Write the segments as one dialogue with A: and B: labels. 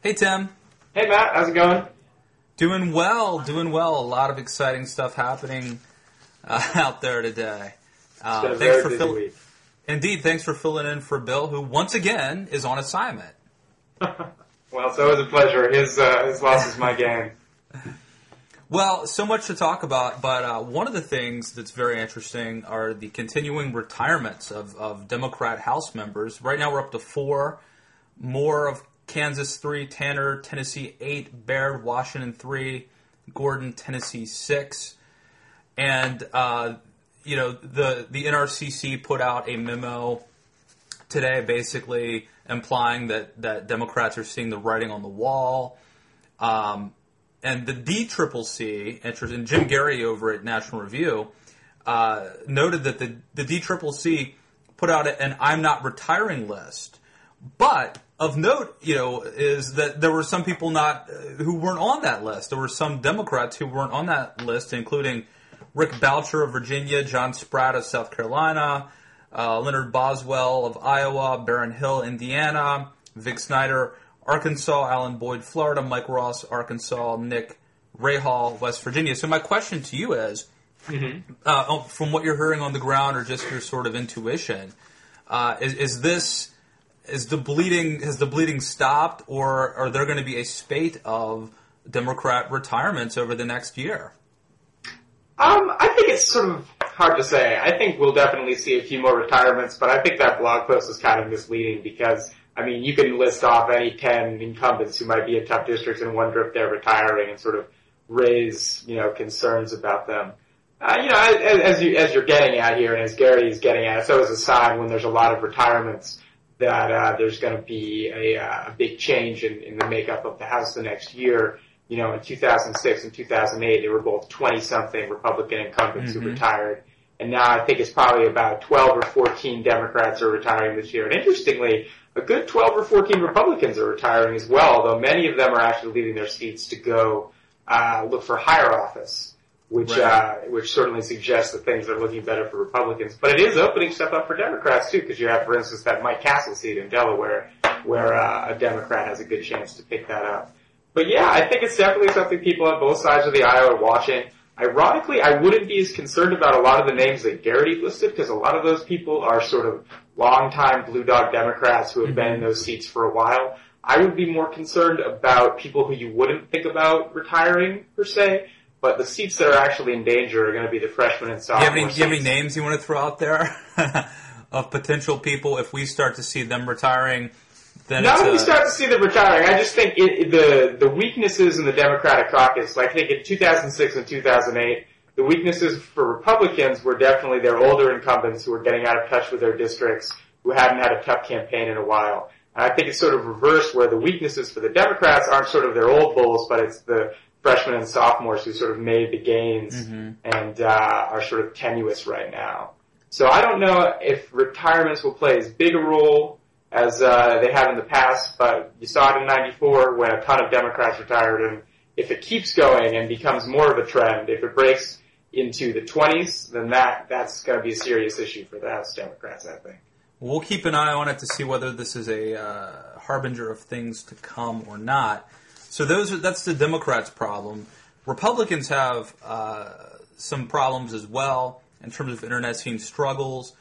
A: Hey, Tim.
B: Hey, Matt. How's it going?
A: Doing well. A lot of exciting stuff happening out there today.
B: It's been a very busy week.
A: Indeed, thanks for filling in for Bill, who once again is on assignment.
B: Well, it's always a pleasure. His loss is my gain.
A: Well, so much to talk about, but one of the things that's very interesting are the continuing retirements of Democrat House members. Right now we're up to 4. More of Kansas 3, Tanner, Tennessee 8, Baird, Washington 3, Gordon, Tennessee 6. And, the NRCC put out a memo today basically implying that Democrats are seeing the writing on the wall. And the DCCC, and Jim Gary over at National Review, noted that the DCCC put out an I'm not retiring list. But of note, is that there were some people who weren't on that list. There were some Democrats who weren't on that list, including Rick Boucher of Virginia, John Spratt of South Carolina, Leonard Boswell of Iowa, Barron Hill, Indiana, Vic Snyder, Arkansas, Alan Boyd, Florida, Mike Ross, Arkansas, Nick Rahal, West Virginia. So my question to you is, from what you're hearing on the ground or just your sort of intuition, has the bleeding stopped, or are there going to be a spate of Democrat retirements over the next year?
B: I think it's sort of hard to say. I think we'll definitely see a few more retirements, but I think that blog post is kind of misleading because, you can list off any 10 incumbents who might be in tough districts and wonder if they're retiring and sort of raise, concerns about them. As you're getting at here, and as Gary is getting at, it's always a sign when there's a lot of retirements that there's going to be a big change in the makeup of the House the next year. In 2006 and 2008, there were both 20-something Republican incumbents who retired. And now I think it's probably about 12 or 14 Democrats are retiring this year. And interestingly, a good 12 or 14 Republicans are retiring as well, although many of them are actually leaving their seats to go look for higher office, which certainly suggests that things are looking better for Republicans. But it is opening stuff up for Democrats, too, because you have, for instance, that Mike Castle seat in Delaware where a Democrat has a good chance to pick that up. But yeah, I think it's definitely something people on both sides of the aisle are watching. Ironically, I wouldn't be as concerned about a lot of the names that Garrity listed because a lot of those people are sort of longtime Blue Dog Democrats who have been in those seats for a while. I would be more concerned about people who you wouldn't think about retiring, per se, but the seats that are actually in danger are going to be the freshmen and sophomore seats.
A: Do you have any names you want to throw out there of potential people if we start to see them retiring?
B: Not when we start to see them retiring. I just think the weaknesses in the Democratic caucus, like I think in 2006 and 2008, the weaknesses for Republicans were definitely their older incumbents who were getting out of touch with their districts, who hadn't had a tough campaign in a while. And I think it's sort of reversed where the weaknesses for the Democrats aren't sort of their old bulls, but it's the freshmen and sophomores who sort of made the gains and are sort of tenuous right now. So I don't know if retirements will play as big a role as they have in the past, but you saw it in 94 when a ton of Democrats retired, and if it keeps going and becomes more of a trend, if it breaks into the 20s, then that's going to be a serious issue for the House Democrats, I think.
A: We'll keep an eye on it to see whether this is a harbinger of things to come or not. So that's the Democrats' problem. Republicans have some problems as well in terms of internet scene struggles.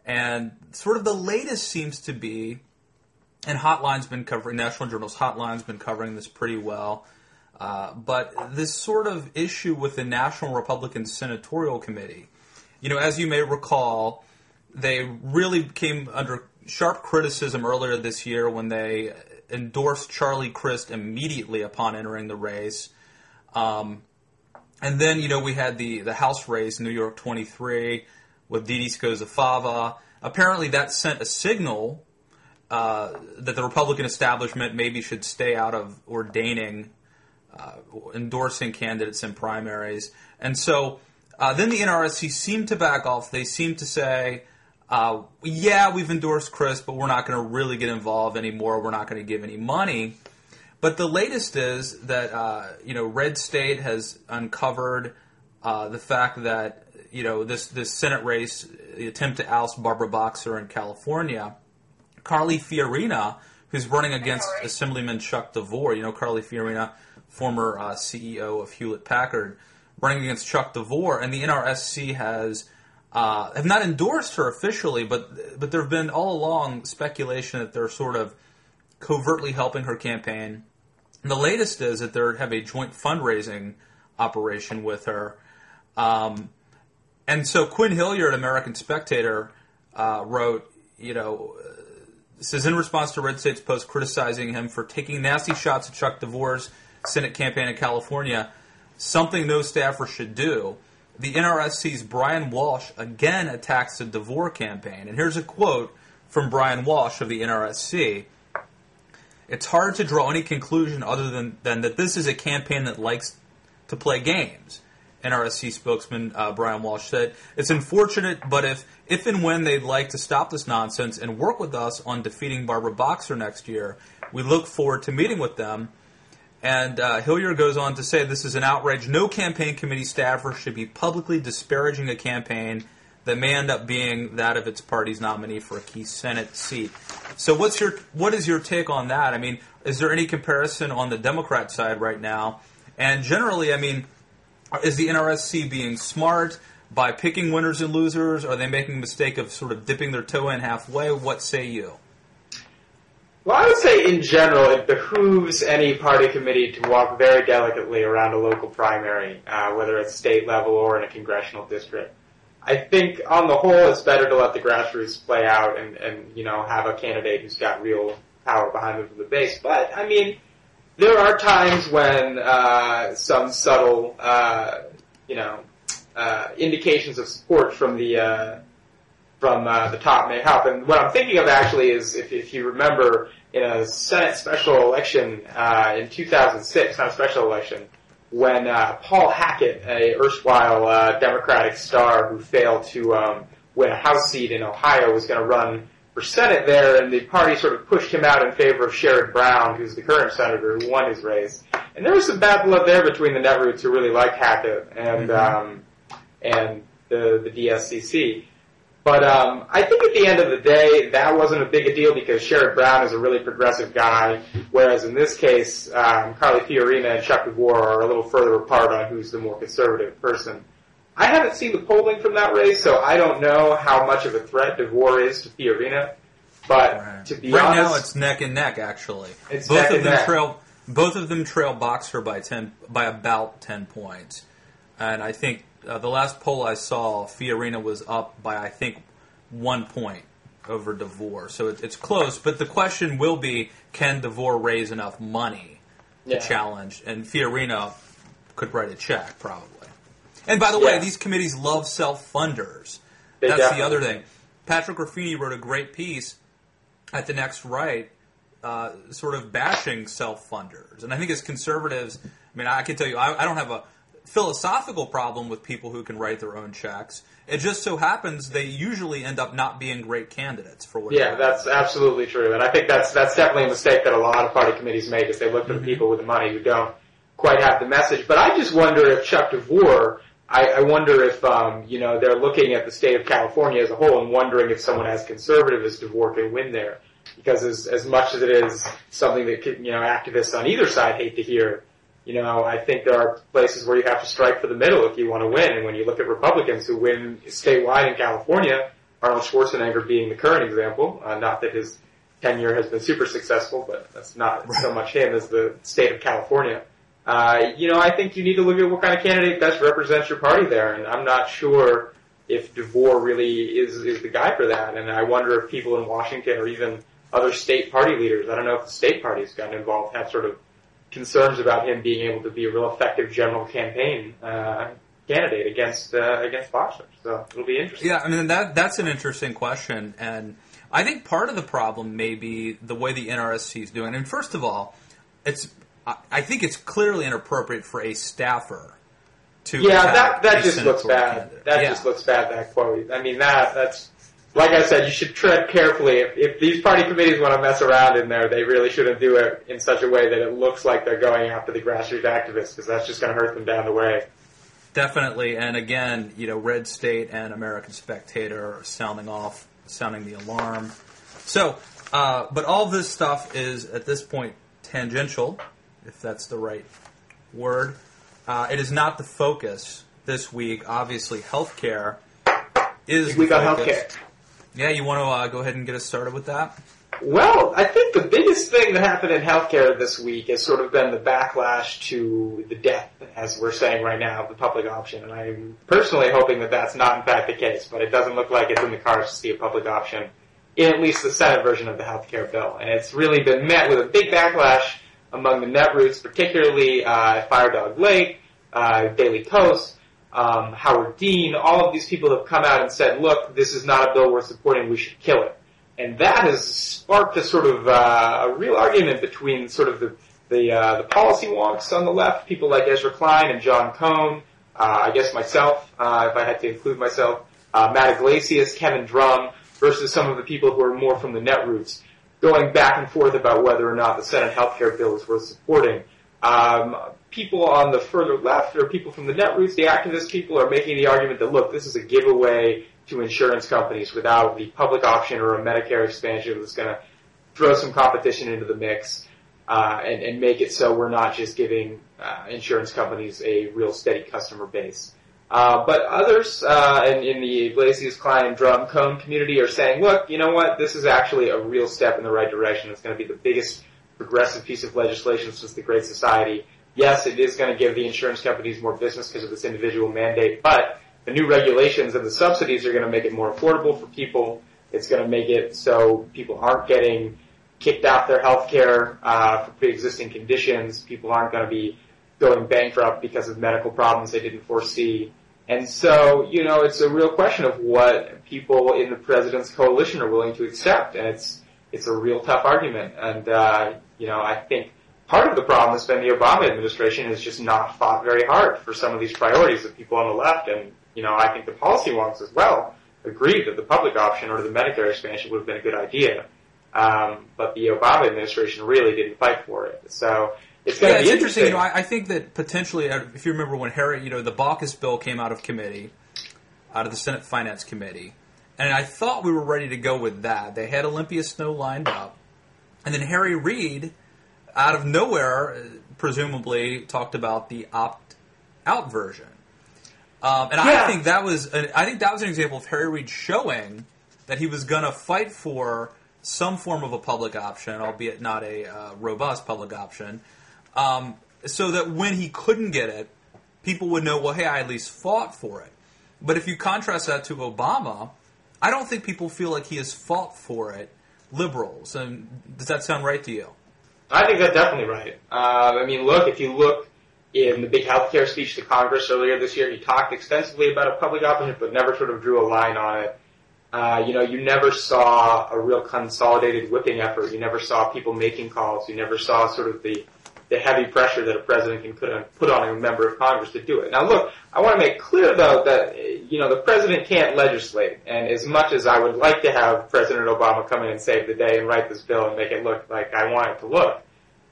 A: And sort of the latest seems to be, and National Journal's Hotline's been covering this pretty well, but this sort of issue with the National Republican Senatorial Committee. As you may recall, they really came under sharp criticism earlier this year when they endorsed Charlie Crist immediately upon entering the race. And then, we had the House race, New York 23, with Didi Scozzafava. Apparently that sent a signal that the Republican establishment maybe should stay out of endorsing candidates in primaries. And so then the NRSC seemed to back off. They seemed to say, we've endorsed Chris, but we're not going to really get involved anymore. We're not going to give any money. But the latest is that, Red State has uncovered the fact that, this Senate race, the attempt to oust Barbara Boxer in California, Carly Fiorina, who's running against Assemblyman Chuck DeVore. Carly Fiorina, former CEO of Hewlett-Packard, running against Chuck DeVore, and the NRSC have not endorsed her officially, but there have been all along speculation that they're sort of covertly helping her campaign. And the latest is that they have a joint fundraising operation with her. And so Quinn Hilliard, American Spectator, wrote, says in response to Red State's post criticizing him for taking nasty shots at Chuck DeVore's Senate campaign in California, something no staffer should do, the NRSC's Brian Walsh again attacks the DeVore campaign. And here's a quote from Brian Walsh of the NRSC. It's hard to draw any conclusion other than that this is a campaign that likes to play games. NRSC spokesman Brian Walsh said, it's unfortunate, but if and when they'd like to stop this nonsense and work with us on defeating Barbara Boxer next year, we look forward to meeting with them. And Hilliard goes on to say this is an outrage. No campaign committee staffer should be publicly disparaging a campaign that may end up being that of its party's nominee for a key Senate seat. So what is your take on that? I mean, is there any comparison on the Democrat side right now? And generally, I mean, is the NRSC being smart by picking winners and losers? Are they making a mistake of sort of dipping their toe in halfway? What say you?
B: Well, I would say in general, it behooves any party committee to walk very delicately around a local primary, whether it's state level or in a congressional district. I think on the whole, it's better to let the grassroots play out and have a candidate who's got real power behind them from the base. But, I mean, there are times when some subtle, indications of support from the top may help. And what I'm thinking of actually is, if you remember, in a Senate special election in 2006, not a special election, when Paul Hackett, a erstwhile Democratic star who failed to win a House seat in Ohio, was going to run for Senate there, and the party sort of pushed him out in favor of Sherrod Brown, who's the current senator who won his race. And there was some bad blood there between the Netroots, who really liked Hackett, and the DSCC. But I think at the end of the day, that wasn't a big a deal because Sherrod Brown is a really progressive guy, whereas in this case, Carly Fiorina and Chuck DeVore are a little further apart on who's the more conservative person. I haven't seen the polling from that race, so I don't know how much of a threat DeVore is to Fiorina. But to be honest,
A: right now it's neck and neck. Actually,
B: it's both of them
A: both of them trail Boxer by about 10 points, and I think. The last poll I saw, Fiorina was up by, I think, 1 point over DeVore. So it's close, but the question will be, can DeVore raise enough money to challenge? And Fiorina could write a check, probably. And by the way, these committees love self-funders. That's the other thing. Patrick Ruffini wrote a great piece at the Next Right, sort of bashing self-funders. And I think as conservatives, I mean, I can tell you, I don't have a philosophical problem with people who can write their own checks. It just so happens they usually end up not being great candidates for whatever.
B: Yeah, that's absolutely true. And I think that's definitely a mistake that a lot of party committees make is they look for the people with the money who don't quite have the message. But I just wonder if Chuck DeVore, I wonder if, they're looking at the state of California as a whole and wondering if someone as conservative as DeVore can win there. Because as much as it is something that, activists on either side hate to hear, I think there are places where you have to strike for the middle if you want to win. And when you look at Republicans who win statewide in California, Arnold Schwarzenegger being the current example, not that his tenure has been super successful, but that's not so much him as the state of California. I think you need to look at what kind of candidate best represents your party there. And I'm not sure if DeVore really is the guy for that. And I wonder if people in Washington or even other state party leaders, I don't know if the state party's gotten involved, have sort of concerns about him being able to be a real effective general campaign candidate against Boxer. So it'll be interesting.
A: Yeah, I mean that's an interesting question, and I think part of the problem may be the way the NRSC is doing. And first of all, I think it's clearly inappropriate for a staffer to
B: that just looks bad. Just looks bad. That quote. I mean that's. Like I said, you should tread carefully. If these party committees want to mess around in there, they really shouldn't do it in such a way that it looks like they're going after the grassroots activists, because that's just going to hurt them down the way.
A: Definitely, and again, Red State and American Spectator are sounding the alarm. So, But all this stuff is, at this point, tangential, if that's the right word. It is not the focus this week. Obviously, healthcare is
B: we
A: the
B: got
A: focus.
B: healthcare.
A: Yeah, you want to go ahead and get us started with that?
B: Well, I think the biggest thing that happened in healthcare this week has sort of been the backlash to the death, as we're saying right now, of the public option. And I'm personally hoping that that's not in fact the case, but it doesn't look like it's in the cards to see a public option in at least the Senate version of the healthcare bill. And it's really been met with a big backlash among the Netroots, particularly Fire Dog Lake, Daily Kos, Howard Dean. All of these people have come out and said, look, this is not a bill worth supporting, we should kill it. And that has sparked a sort of a real argument between sort of the policy wonks on the left, people like Ezra Klein and John Cohn, I guess myself, if I had to include myself, Matt Iglesias, Kevin Drum, versus some of the people who are more from the Netroots, going back and forth about whether or not the Senate healthcare bill is worth supporting. People on the further left, or people from the Netroots, the activist people, are making the argument that, look, this is a giveaway to insurance companies without the public option or a Medicare expansion that's going to throw some competition into the mix and make it so we're not just giving insurance companies a real steady customer base. But others in the Iglesias, Klein, Drum, Cohn community are saying, look, you know what, this is actually a real step in the right direction. It's going to be the biggest progressive piece of legislation since the Great Society. Yes, it is going to give the insurance companies more business because of this individual mandate, but the new regulations and the subsidies are going to make it more affordable for people. It's going to make it so people aren't getting kicked off their health care for pre-existing conditions. People aren't going to be going bankrupt because of medical problems they didn't foresee. And so, you know, it's a real question of what people in the president's coalition are willing to accept. And it's a real tough argument. And, you know, I think part of the problem has been the Obama administration has just not fought very hard for some of these priorities of people on the left. And, you know, I think the policy wonks as well agreed that the public option or the Medicare expansion would have been a good idea. But the Obama administration really didn't fight for it. So it's going to be interesting.
A: You know, I think that potentially, if you remember when the Backlash bill came out of committee, out of the Senate Finance Committee, and I thought we were ready to go with that. They had Olympia Snowe lined up, and then Harry Reid, out of nowhere, presumably talked about the opt-out version. I think that was an example of Harry Reid showing that he was going to fight for some form of a public option, albeit not a robust public option, so that when he couldn't get it, people would know, well, hey, I at least fought for it. But if you contrast that to Obama, I don't think people feel like he has fought for it, liberals. And does that sound right to you?
B: I think that's definitely right. I mean, look, if you look in the big healthcare speech to Congress earlier this year, he talked extensively about a public option, but never sort of drew a line on it. You know, you never saw a real consolidated whipping effort. You never saw people making calls. You never saw sort of the heavy pressure that a president can put on a member of Congress to do it. Now, look, I want to make clear, though, that, you know, the president can't legislate. And as much as I would like to have President Obama come in and save the day and write this bill and make it look like I want it to look,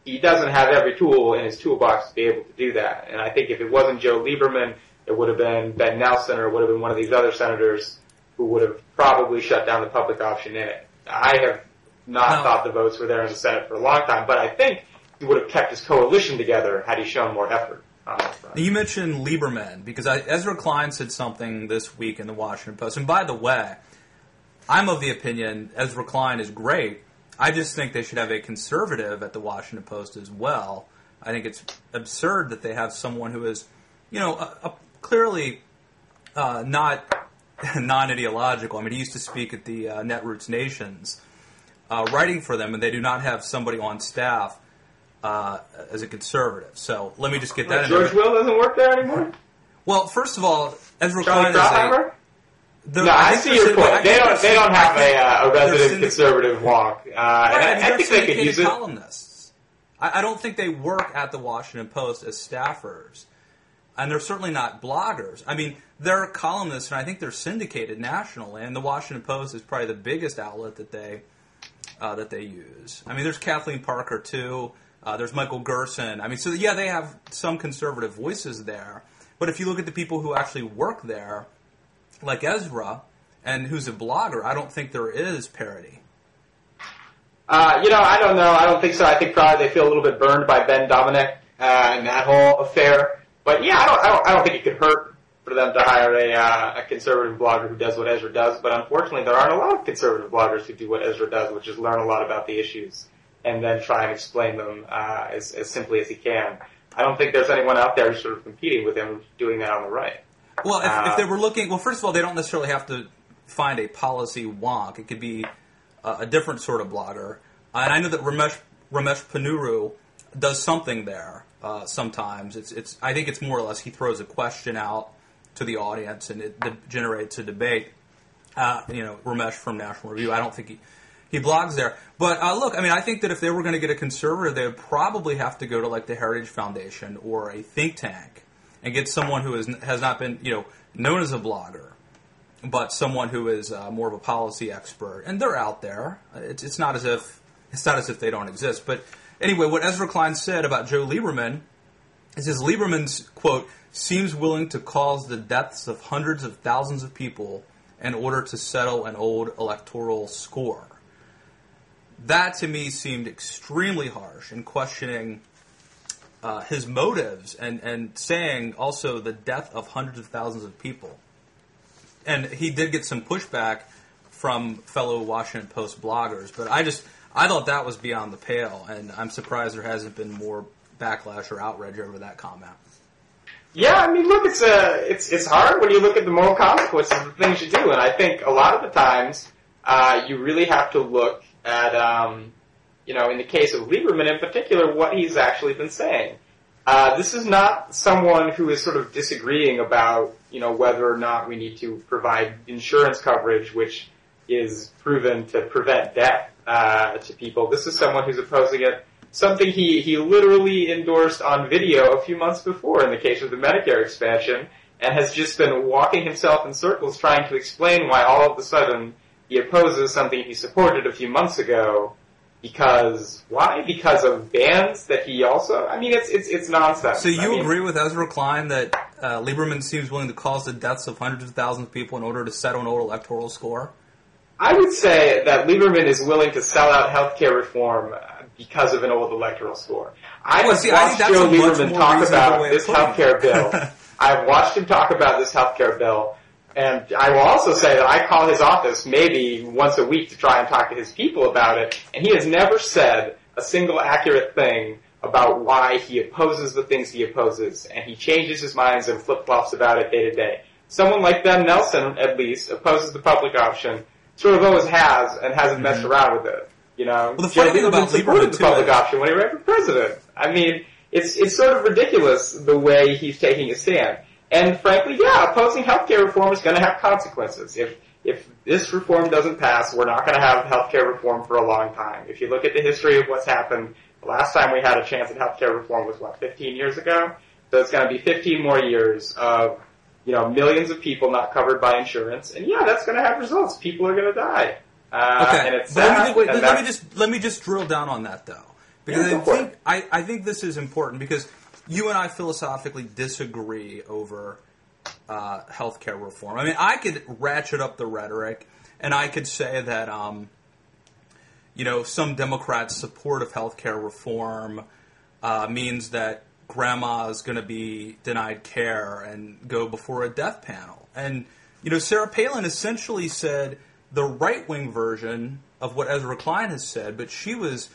B: he doesn't have every tool in his toolbox to be able to do that. And I think if it wasn't Joe Lieberman, it would have been Ben Nelson or it would have been one of these other senators who would have probably shut down the public option in it. I have not thought the votes were there in the Senate for a long time, but I think he would have kept his coalition together had he shown more effort on that front.
A: You mentioned Lieberman, because Ezra Klein said something this week in the Washington Post. And by the way, I'm of the opinion Ezra Klein is great. I just think they should have a conservative at the Washington Post as well. I think it's absurd that they have someone who is, you know, clearly not non-ideological. I mean, he used to speak at the Netroots Nations, writing for them, and they do not have somebody on staff as a conservative. So let me just get that in there.
B: George Will doesn't work there anymore?
A: Well, first of all, Ezra Klein is a...
B: No, I see your point. They don't have a resident conservative wonk. I think they could use it.
A: Columnists. I don't think they work at the Washington Post as staffers. And they're certainly not bloggers. I mean, they're columnists, and I think they're syndicated nationally. And the Washington Post is probably the biggest outlet that they use. I mean, there's Kathleen Parker, too. There's Michael Gerson. I mean, so yeah, they have some conservative voices there. But if you look at the people who actually work there, like Ezra, and who's a blogger, I don't think there is parity.
B: I don't know. I don't think so. I think probably they feel a little bit burned by Ben Dominic and that whole affair. But yeah, I don't think it could hurt for them to hire a conservative blogger who does what Ezra does. But unfortunately, there aren't a lot of conservative bloggers who do what Ezra does, which is learn a lot about the issues and then try and explain them as simply as he can. I don't think there's anyone out there who's sort of competing with him doing that on the right.
A: Well, if they were looking, well, first of all, they don't necessarily have to find a policy wonk. It could be a different sort of blogger. And I know that Ramesh Ponnuru does something there sometimes. I think it's more or less he throws a question out to the audience and it generates a debate. Ramesh from National Review, I don't think he blogs there. But look, I mean, I think that if they were going to get a conservative, they would probably have to go to like the Heritage Foundation or a think tank and get someone who has not been, known as a blogger, but someone who is more of a policy expert. And they're out there. It's not as if they don't exist. But anyway, what Ezra Klein said about Joe Lieberman is Lieberman's, quote, seems willing to cause the deaths of hundreds of thousands of people in order to settle an old electoral score. That, to me, seemed extremely harsh in questioning his motives and saying also the death of hundreds of thousands of people. And he did get some pushback from fellow Washington Post bloggers, but I thought that was beyond the pale, and I'm surprised there hasn't been more backlash or outrage over that comment.
B: Yeah, I mean, look, it's hard when you look at the moral consequences of the things you do, and I think a lot of the times you really have to look at, in the case of Lieberman in particular, what he's actually been saying. This is not someone who is sort of disagreeing about, whether or not we need to provide insurance coverage, which is proven to prevent death to people. This is someone who's opposing it. Something he literally endorsed on video a few months before in the case of the Medicare expansion, and has just been walking himself in circles trying to explain why all of a sudden he opposes something he supported a few months ago. Why? Because of bans that he also... I mean, it's nonsense.
A: So you agree with Ezra Klein that Lieberman seems willing to cause the deaths of hundreds of thousands of people in order to settle an old electoral score?
B: I would say that Lieberman is willing to sell out healthcare reform because of an old electoral score. I've watched Joe Lieberman talk about this healthcare bill. I've watched him talk about this healthcare bill, and I will also say that I call his office maybe once a week to try and talk to his people about it, and he has never said a single accurate thing about why he opposes the things he opposes, and he changes his minds and flip-flops about it day to day. Someone like Ben Nelson, at least, opposes the public option, sort of always has, and hasn't messed around with it.
A: Well, the funny thing about Lieberman,
B: the public option when he ran for president. I mean, it's sort of ridiculous the way he's taking a stand. And frankly, yeah, opposing healthcare reform is going to have consequences. If this reform doesn't pass, we're not going to have healthcare reform for a long time. If you look at the history of what's happened, the last time we had a chance at healthcare reform was, 15 years ago? So it's going to be 15 more years of, millions of people not covered by insurance. And yeah, that's going to have results. People are going to die.
A: Okay.
B: And it's sad.
A: Let me just drill down on that, though. Because I think this is important because you and I philosophically disagree over healthcare reform. I mean, I could ratchet up the rhetoric, and I could say that, some Democrats' support of healthcare reform means that grandma is going to be denied care and go before a death panel. And, Sarah Palin essentially said the right-wing version of what Ezra Klein has said, but she was...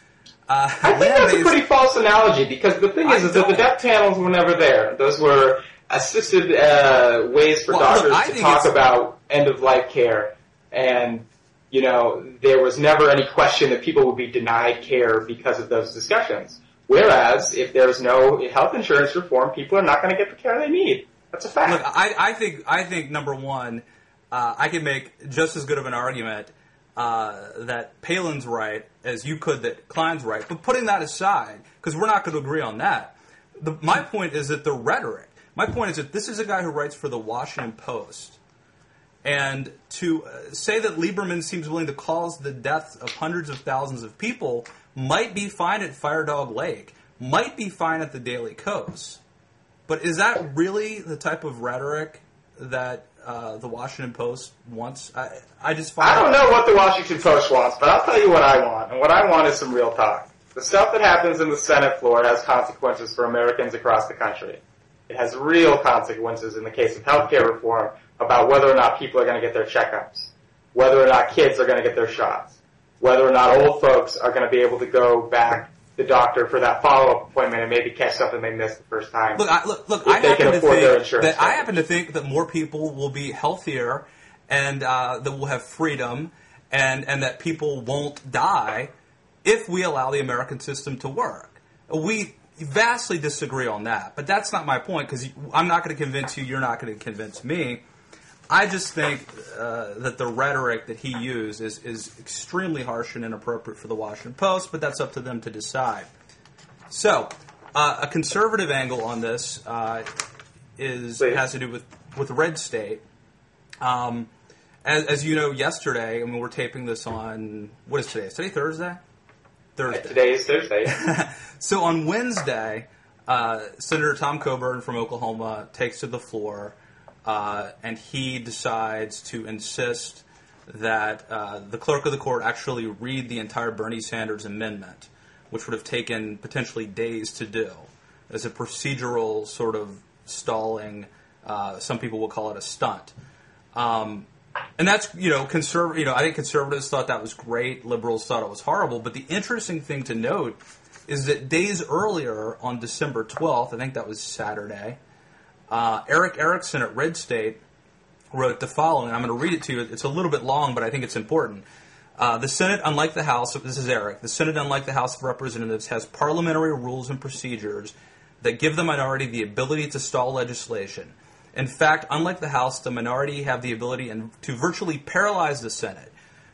B: I think that's a pretty false analogy, because the thing is that the death panels were never there. Those were assisted ways for doctors to talk about end-of-life care, and, there was never any question that people would be denied care because of those discussions. Whereas, if there's no health insurance reform, people are not going to get the care they need. That's a fact.
A: Look, I think number one, I can make just as good of an argument that Palin's right as you could that Klein's right. But putting that aside, because we're not going to agree on that, my point is that the rhetoric, my point is that this is a guy who writes for the Washington Post. And to say that Lieberman seems willing to cause the deaths of hundreds of thousands of people might be fine at Firedog Lake, might be fine at the Daily Kos. But is that really the type of rhetoric that the Washington Post wants? I just
B: I don't know what the Washington Post wants, but I'll tell you what I want. And what I want is some real talk. The stuff that happens in the Senate floor has consequences for Americans across the country. It has real consequences in the case of healthcare reform about whether or not people are going to get their checkups, whether or not kids are going to get their shots, whether or not old folks are going to be able to go back to the doctor for that follow-up appointment and maybe catch something they missed the first time.
A: Look, I happen to think that more people will be healthier and that we'll have freedom and that people won't die if we allow the American system to work. We vastly disagree on that, but that's not my point because I'm not going to convince you, you're not going to convince me. I just think that the rhetoric that he used is extremely harsh and inappropriate for the Washington Post, but that's up to them to decide. So, a conservative angle on this has to do with red state. As you know, yesterday, I mean, we're taping this on, what is today? Is today Thursday? Thursday.
B: Today is Thursday.
A: So on Wednesday, Senator Tom Coburn from Oklahoma takes to the floor, and he decides to insist that the clerk of the court actually read the entire Bernie Sanders amendment, which would have taken potentially days to do, as a procedural sort of stalling. Some people will call it a stunt. And that's, I think conservatives thought that was great. Liberals thought it was horrible. But the interesting thing to note is that days earlier, on December 12th, I think that was Saturday, Eric Erickson at Red State wrote the following. I'm going to read it to you. It's a little bit long, but I think it's important. The Senate, unlike the House, this is Eric, the Senate, unlike the House of Representatives, has parliamentary rules and procedures that give the minority the ability to stall legislation. In fact, unlike the House, the minority have the ability to virtually paralyze the Senate.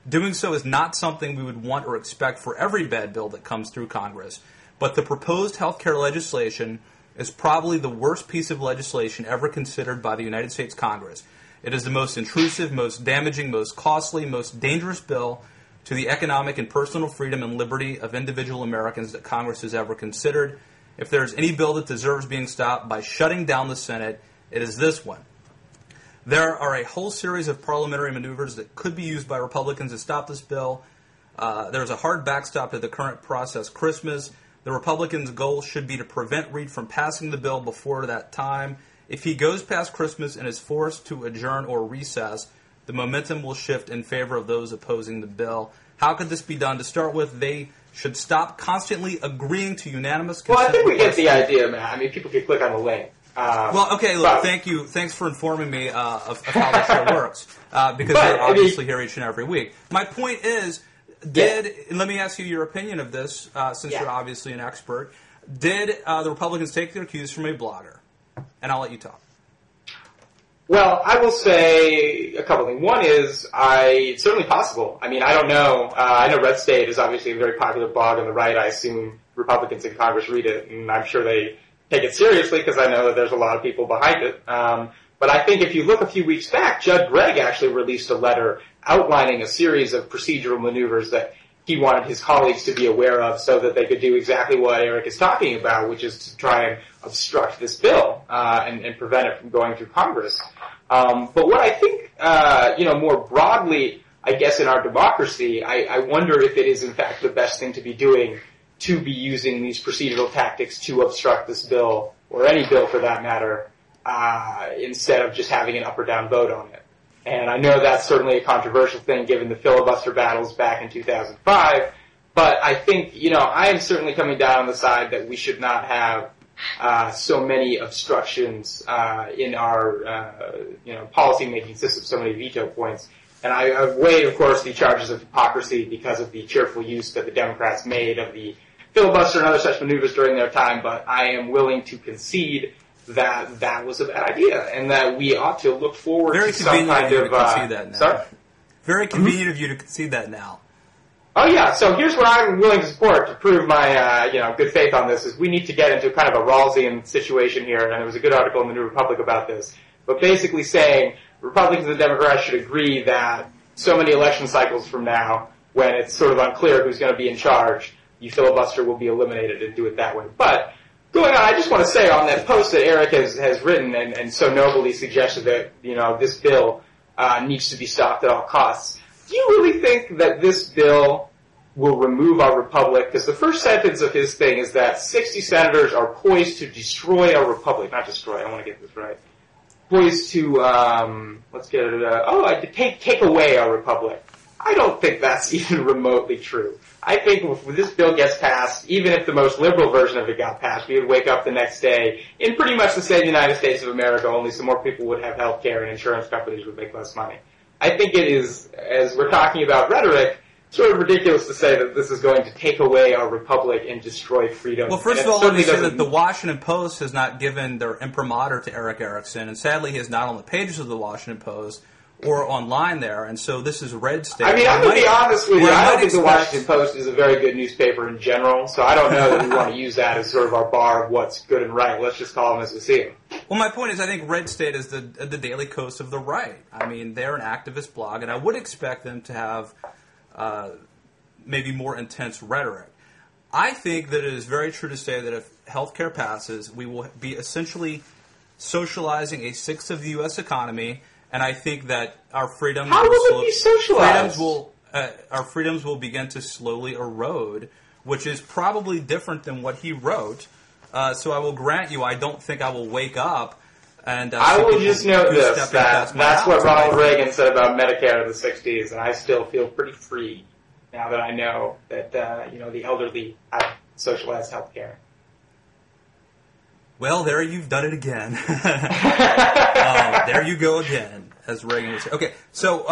A: Doing so is not something we would want or expect for every bad bill that comes through Congress. But the proposed health care legislation is probably the worst piece of legislation ever considered by the United States Congress. It is the most intrusive, most damaging, most costly, most dangerous bill to the economic and personal freedom and liberty of individual Americans that Congress has ever considered. If there is any bill that deserves being stopped by shutting down the Senate, it is this one. There are a whole series of parliamentary maneuvers that could be used by Republicans to stop this bill. There's a hard backstop to the current process Christmas. The Republicans' goal should be to prevent Reid from passing the bill before that time. If he goes past Christmas and is forced to adjourn or recess, the momentum will shift in favor of those opposing the bill. How could this be done? To start with, they should stop constantly agreeing to unanimous consent.
B: Well, I think we get the idea, man. I mean, people can click on the link.
A: Thank you. Thanks for informing me of how this show works, because they obviously hear each and every week. My point is, let me ask you your opinion of this, since you're obviously an expert. Did the Republicans take their cues from a blogger? And I'll let you talk.
B: Well, I will say a couple things. One is, it's certainly possible. I mean, I don't know. I know Red State is obviously a very popular blog on the right. I assume Republicans in Congress read it, and I'm sure they take it seriously because I know that there's a lot of people behind it. But I think if you look a few weeks back, Judd Gregg actually released a letter outlining a series of procedural maneuvers that he wanted his colleagues to be aware of so that they could do exactly what Eric is talking about, which is to try and obstruct this bill and prevent it from going through Congress. But what I think, more broadly, I guess in our democracy, I wonder if it is in fact the best thing to be doing, to be using these procedural tactics to obstruct this bill, or any bill for that matter, instead of just having an up or down vote on it. And I know that's certainly a controversial thing given the filibuster battles back in 2005, but I think, I am certainly coming down on the side that we should not have so many obstructions in our, policy-making system, so many veto points. And I weighed, of course, the charges of hypocrisy because of the cheerful use that the Democrats made of the filibuster and other such maneuvers during their time, but I am willing to concede that that was a bad idea and that we ought to look forward to some kind of...
A: Very convenient of you to concede that now.
B: Oh, yeah. So here's what I'm willing to support to prove my, good faith on this, is we need to get into kind of a Rawlsian situation here, and there was a good article in the New Republic about this, but basically saying Republicans and Democrats should agree that so many election cycles from now, when it's sort of unclear who's going to be in charge, you filibuster will be eliminated and do it that way. But Going on, I just want to say on that post that Eric has written and so nobly suggested that, this bill needs to be stopped at all costs. Do you really think that this bill will remove our republic? Because the first sentence of his thing is that 60 senators are poised to destroy our republic. Not destroy, I want to get this right. Poised to, take away our republic. I don't think that's even remotely true. I think if this bill gets passed, even if the most liberal version of it got passed, we would wake up the next day in pretty much the same United States of America, only some more people would have health care and insurance companies would make less money. I think it is, as we're talking about rhetoric, sort of ridiculous to say that this is going to take away our republic and destroy freedom.
A: Well, first of all, let me say that the Washington Post has not given their imprimatur to Eric Erickson, and sadly he is not on the pages of the Washington Post or online there, and so this is red state.
B: I mean, I'm going to be honest with you. I don't think the Washington Post is a very good newspaper in general, so I don't know that we want to use that as sort of our bar of what's good and right. Let's just call them as we see them.
A: Well, my point is I think Red State is the Daily Kos of the right. I mean, they're an activist blog, and I would expect them to have maybe more intense rhetoric. I think that it is very true to say that if health care passes, we will be essentially socializing a sixth of the U.S. economy, and I think that our freedoms
B: How will it be socialized?
A: Our freedoms will begin to slowly erode, which is probably different than what he wrote. So I will grant you, I don't think I will wake up and
B: I will just note this, that's what Ronald Reagan said about Medicare in the 60s, and I still feel pretty free now that I know that, the elderly have socialized health care.
A: Well, there you've done it again. There you go again, as Reagan would say. Okay, so...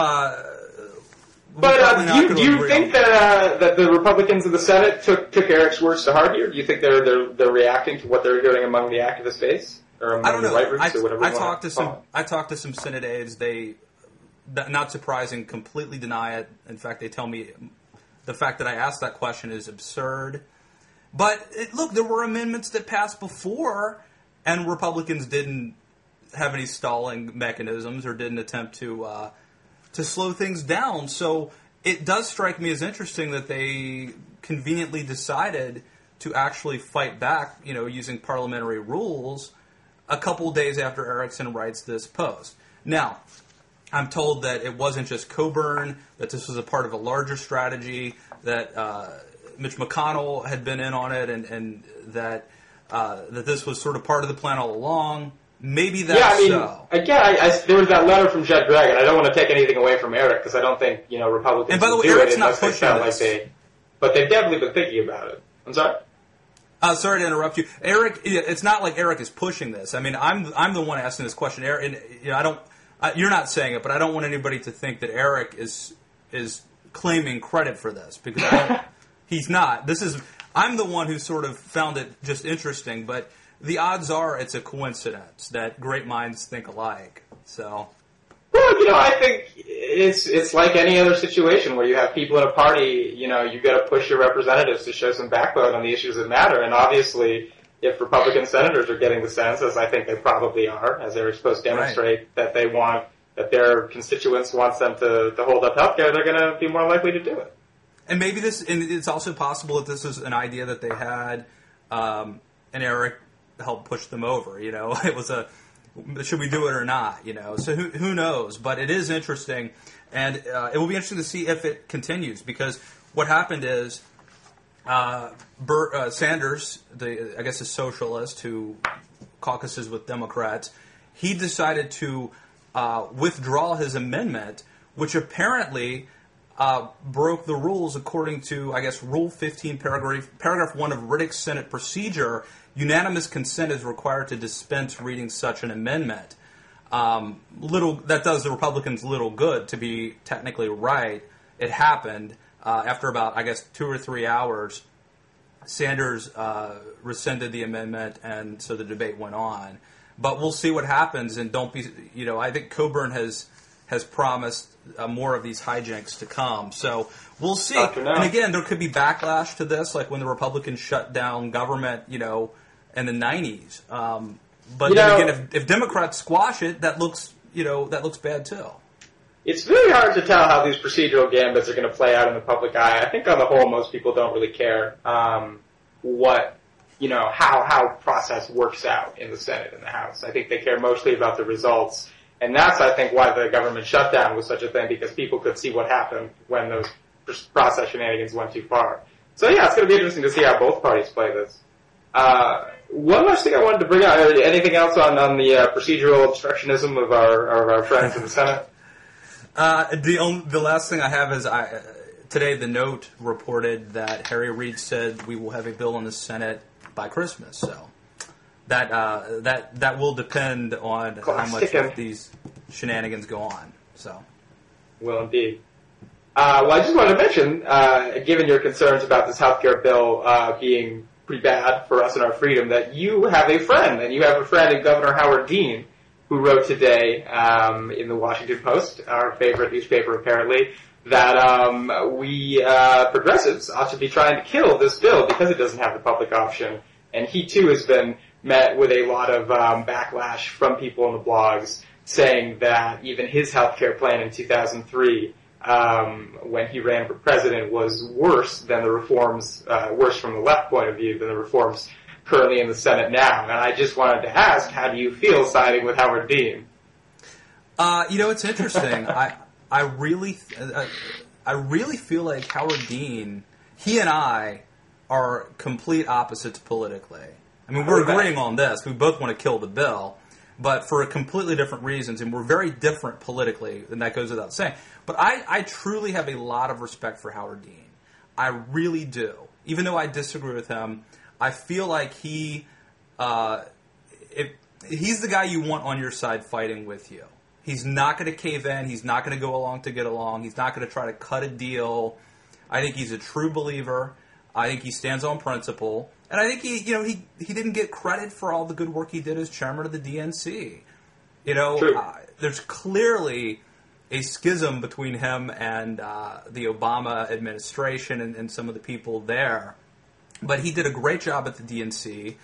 B: do you think that the Republicans in the Senate took Eric's words to heart here? Do you think they're reacting to what they're hearing among the activist base? Or among
A: I don't know.
B: the Rightroots, or whatever
A: I talked to some Senate aides. They, not surprising, completely deny it. In fact, they tell me the fact that I asked that question is absurd. But look, there were amendments that passed before, and Republicans didn't have any stalling mechanisms or didn't attempt to slow things down. So it does strike me as interesting that they conveniently decided to actually fight back, using parliamentary rules a couple days after Erickson writes this post. Now, I'm told that it wasn't just Coburn, that this was a part of a larger strategy, that Mitch McConnell had been in on it, and that this was sort of part of the plan all along. Maybe that's so.
B: Again, there was that letter from Judd Gregg, and I don't want to take anything away from Eric, because I don't think, Republicans
A: and by the way,
B: do
A: Eric's
B: it
A: not
B: unless they
A: pushing
B: sound
A: this.
B: like they... But they've definitely been thinking about it. I'm sorry?
A: Sorry to interrupt you. Eric, it's not like Eric is pushing this. I mean, I'm the one asking this question. Eric, and, you're not saying it, but I don't want anybody to think that Eric is claiming credit for this, because he's not. I'm the one who sort of found it just interesting, but the odds are it's a coincidence that great minds think alike. So,
B: well, I think it's like any other situation where you have people in a party. You've got to push your representatives to show some backbone on the issues that matter. And obviously, if Republican senators are getting the sense, as I think they probably are, as they're supposed to demonstrate that that their constituents wants them to hold up health care, they're going to be more likely to do it.
A: And maybe it's also possible that this is an idea that they had, and Eric helped push them over. It was should we do it or not? So who knows? But it is interesting, and it will be interesting to see if it continues, because what happened is Sanders, I guess a socialist who caucuses with Democrats, he decided to withdraw his amendment, which apparently broke the rules according to, I guess, Rule 15, Paragraph 1 of Riddick's Senate procedure. Unanimous consent is required to dispense reading such an amendment. That does the Republicans little good, to be technically right. It happened after about, I guess, 2 or 3 hours. Sanders rescinded the amendment, and so the debate went on. But we'll see what happens, and don't be, I think Coburn has promised more of these hijinks to come. So we'll see. And again, there could be backlash to this, like when the Republicans shut down government, in the 90s. But then again, if Democrats squash it, that looks bad too.
B: It's very hard to tell how these procedural gambits are going to play out in the public eye. I think on the whole, most people don't really care what how process works out in the Senate and the House. I think they care mostly about the results. And that's, I think, why the government shutdown was such a thing, because people could see what happened when those process shenanigans went too far. So yeah, it's going to be interesting to see how both parties play this. One last thing I wanted to bring out, anything else on the procedural obstructionism of our friends in the Senate?
A: The last thing I have is today the Note reported that Harry Reid said we will have a bill in the Senate by Christmas. So that will depend on how much of these shenanigans go on. So
B: will indeed. Well, I just wanted to mention, given your concerns about this healthcare bill being pretty bad for us and our freedom, that you have a friend, and you have a friend in Governor Howard Dean, who wrote today in the Washington Post, our favorite newspaper apparently, that we progressives ought to be trying to kill this bill because it doesn't have the public option. And he too has been met with a lot of backlash from people on the blogs saying that even his healthcare plan in 2003, when he ran for president, was worse than the reforms, worse from the left point of view than the reforms currently in the Senate now. And I just wanted to ask, how do you feel siding with Howard Dean?
A: It's interesting. I really feel like Howard Dean, he and I are complete opposites politically. I mean, we're agreeing on this. We both want to kill the bill, but for completely different reasons, and we're very different politically, and that goes without saying. But I truly have a lot of respect for Howard Dean. I really do. Even though I disagree with him, I feel like he's the guy you want on your side fighting with you. He's not going to cave in. He's not going to go along to get along. He's not going to try to cut a deal. I think he's a true believer. I think he stands on principle. And I think he didn't get credit for all the good work he did as chairman of the DNC. There's clearly a schism between him and the Obama administration and some of the people there. But he did a great job at the DNC.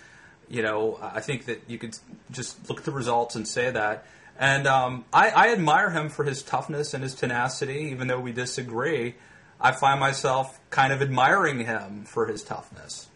A: I think that you could just look at the results and say that. And I admire him for his toughness and his tenacity, even though we disagree. I find myself kind of admiring him for his toughness.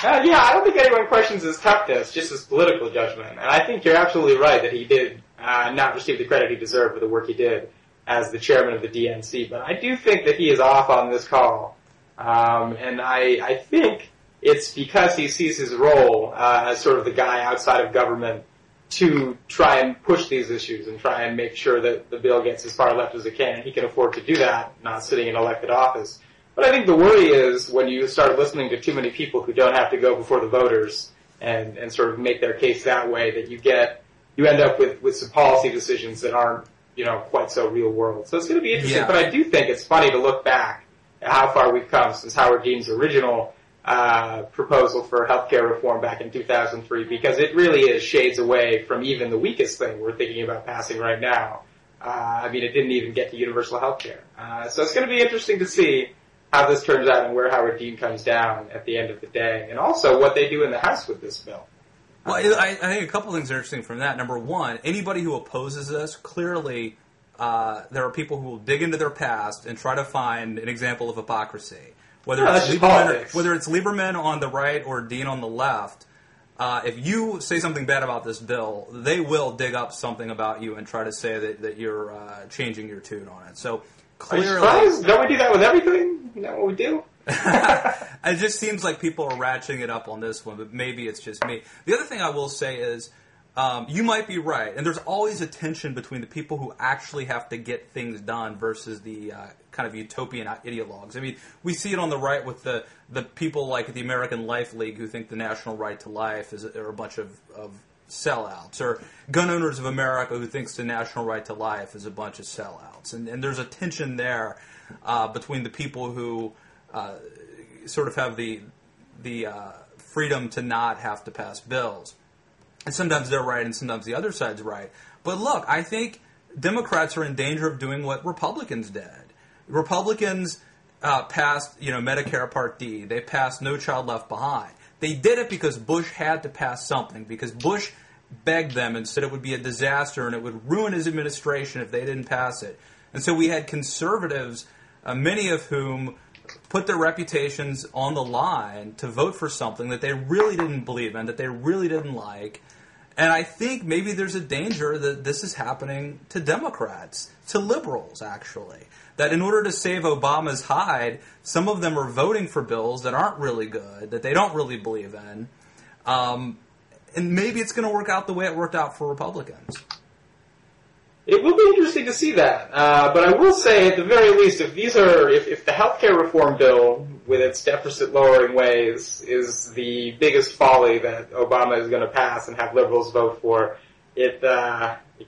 B: Yeah, I don't think anyone questions his toughness, just his political judgment. And I think you're absolutely right that he did not receive the credit he deserved for the work he did as the chairman of the DNC. But I do think that he is off on this call. And I think it's because he sees his role as sort of the guy outside of government to try and push these issues and try and make sure that the bill gets as far left as it can. And he can afford to do that, not sitting in elected office. But I think the worry is when you start listening to too many people who don't have to go before the voters and sort of make their case that way, that you end up with some policy decisions that aren't, quite so real world. So it's going to be interesting. Yeah. But I do think it's funny to look back at how far we've come since Howard Dean's original proposal for healthcare reform back in 2003, because it really is shades away from even the weakest thing we're thinking about passing right now. It didn't even get to universal healthcare. So it's going to be interesting to see how this turns out and where Howard Dean comes down at the end of the day, and also what they do in the House with this bill.
A: Well, I think a couple things are interesting from that. Number one, anybody who opposes this, clearly there are people who will dig into their past and try to find an example of hypocrisy. Whether it's Lieberman on the right or Dean on the left, if you say something bad about this bill, they will dig up something about you and try to say that you're changing your tune on it. So clearly,
B: are you surprised? Don't we do that with everything? Isn't that what we do?
A: It just seems like people are ratcheting it up on this one, but maybe it's just me. The other thing I will say is, you might be right, and there's always a tension between the people who actually have to get things done versus the kind of utopian ideologues. I mean, we see it on the right with the people like the American Life League who think the national right to life are a bunch of sellouts, or Gun Owners of America who thinks the national right to life is a bunch of sellouts. And there's a tension there between the people who sort of have the freedom to not have to pass bills. And sometimes they're right and sometimes the other side's right. But look, I think Democrats are in danger of doing what Republicans did. Republicans passed, Medicare Part D. They passed No Child Left Behind. They did it because Bush had to pass something, because Bush begged them and said it would be a disaster and it would ruin his administration if they didn't pass it. And so we had conservatives, many of whom put their reputations on the line to vote for something that they really didn't believe in, that they really didn't like. And I think maybe there's a danger that this is happening to Democrats, to liberals, actually. That in order to save Obama's hide, some of them are voting for bills that aren't really good, that they don't really believe in. And maybe it's going to work out the way it worked out for Republicans.
B: It will be interesting to see that. But I will say, at the very least, if the healthcare reform bill, with its deficit-lowering ways, is the biggest folly that Obama is going to pass and have liberals vote for, it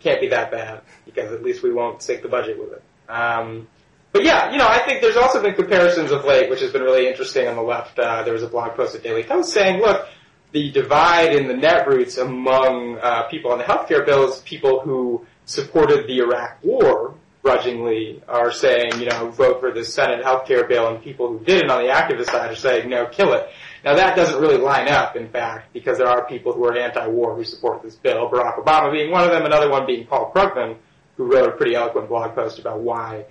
B: can't be that bad, because at least we won't sink the budget with it. But yeah, I think there's also been comparisons of late, which has been really interesting on the left. There was a blog post at Daily Kos saying, look, the divide in the netroots among people on the healthcare bill is people who supported the Iraq War grudgingly are saying, vote for the Senate healthcare bill, and people who didn't on the activist side are saying, no, kill it. Now that doesn't really line up, in fact, because there are people who are anti-war who support this bill, Barack Obama being one of them, another one being Paul Krugman, who wrote a pretty eloquent blog post about why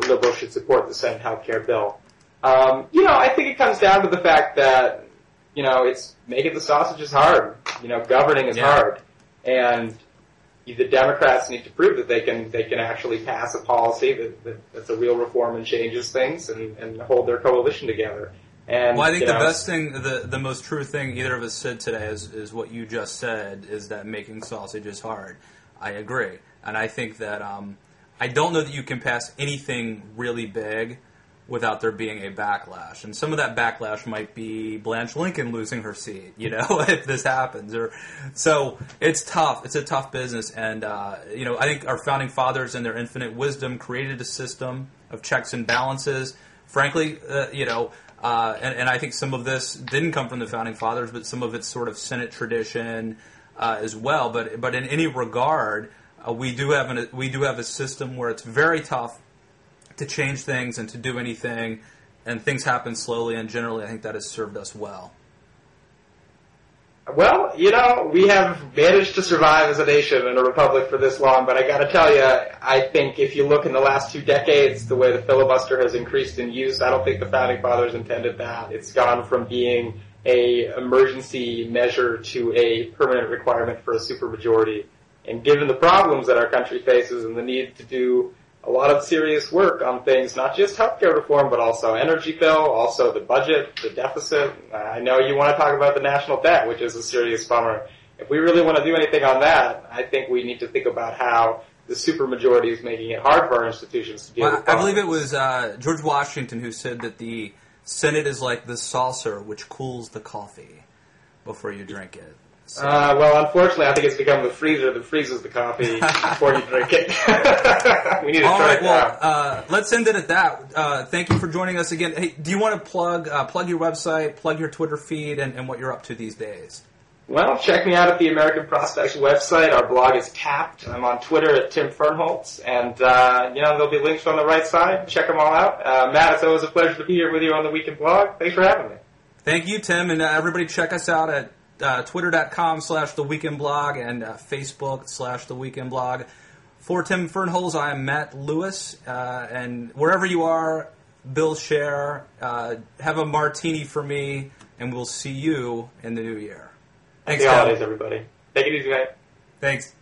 B: liberals should support the Senate healthcare bill. I think it comes down to the fact that, it's making the sausages hard. Governing is hard. And the Democrats need to prove that they can actually pass a policy that's a real reform and changes things and hold their coalition together. And,
A: well, I think the best thing, the most true thing either of us said today is what you just said, is that making sausage is hard. I agree. And I think that I don't know that you can pass anything really big without there being a backlash. And some of that backlash might be Blanche Lincoln losing her seat, if this happens. So it's tough. It's a tough business. And, I think our founding fathers in their infinite wisdom created a system of checks and balances. Frankly, and I think some of this didn't come from the founding fathers, but some of it's sort of Senate tradition as well. But in any regard, we do have a system where it's very tough to change things and to do anything, and things happen slowly, and generally I think that has served us well.
B: Well, we have managed to survive as a nation and a republic for this long, but I gotta tell you, I think if you look in the last 2 decades, the way the filibuster has increased in use, I don't think the founding fathers intended that. It's gone from being a emergency measure to a permanent requirement for a supermajority. And given the problems that our country faces and the need to do a lot of serious work on things, not just healthcare reform, but also energy bill, also the budget, the deficit. I know you want to talk about the national debt, which is a serious bummer. If we really want to do anything on that, I think we need to think about how the supermajority is making it hard for our institutions to deal with
A: problems. I believe it was George Washington who said that the Senate is like the saucer which cools the coffee before you drink it. So.
B: Well, unfortunately, I think it's become the freezer that freezes the coffee before you drink it. We need to
A: All
B: try
A: right,
B: it
A: well,
B: out.
A: Let's end it at that. Thank you for joining us again. Hey, do you want to plug your website, plug your Twitter feed, and what you're up to these days?
B: Well, check me out at the American Prospects website. Our blog is Tapped. I'm on Twitter at Tim Fernholz, and there'll be links on the right side. Check them all out. Matt, it's always a pleasure to be here with you on the Weekend Blog. Thanks for having me.
A: Thank you, Tim, and everybody check us out at twitter.com/theweekendblog and Facebook/theweekendblog. For Tim Fernholz, I am Matt Lewis, and wherever you are, Bill Share, have a martini for me, and we'll see you in the new year. Thanks,
B: Happy holidays, everybody. Take it easy, mate.
A: Thanks.